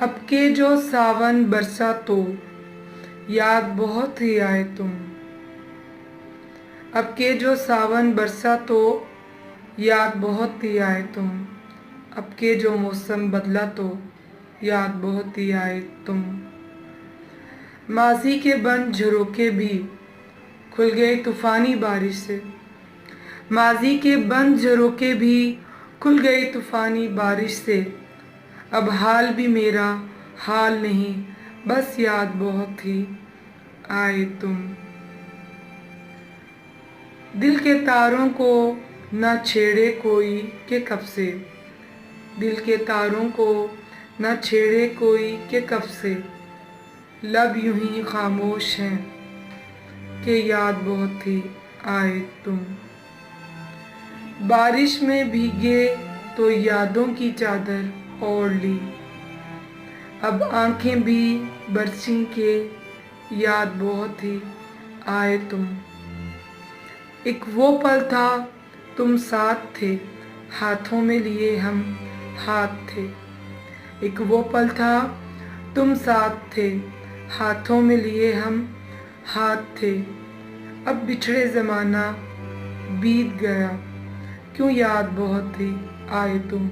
اب کے جو ساون برسا تو یاد بہت ہی آئے تم۔ اب کے جو ساون برسا تو یاد بہت ہی آئے تم۔ اب کے جو موسم بدلا تو یاد بہت ہی آئے تم۔ ماضی کے بند جھروکے بھی کھل گئے طوفانی بارش سے۔ ماضی کے بند جھروکے بھی کھل گئے طوفانی بارش سے۔ اب حال بھی میرا حال نہیں، بس یاد بہت ہی آئے تم۔ دل کے تاروں کو نہ چھیڑے کوئی کہ کب سے۔ دل کے تاروں کو نہ چھیڑے کوئی کہ کب سے۔ لب یوں ہی خاموش ہیں کہ یاد بہت ہی آئے تم۔ بارش میں بھیگے تو یادوں کی چادر اوڑھ لی۔ اب آنکھیں بھی برسیں کہ یاد بہت ہی آئے تم۔ ایک وہ پل تھا تم ساتھ تھے، ہاتھوں میں لیے ہم ہاتھ تھے۔ ایک وہ پل تھا تم ساتھ تھے، ہاتھوں میں لیے ہم ہاتھ تھے۔ اب بچھڑے زمانہ بیت گیا، کیوں یاد بہت ہی آئے تم۔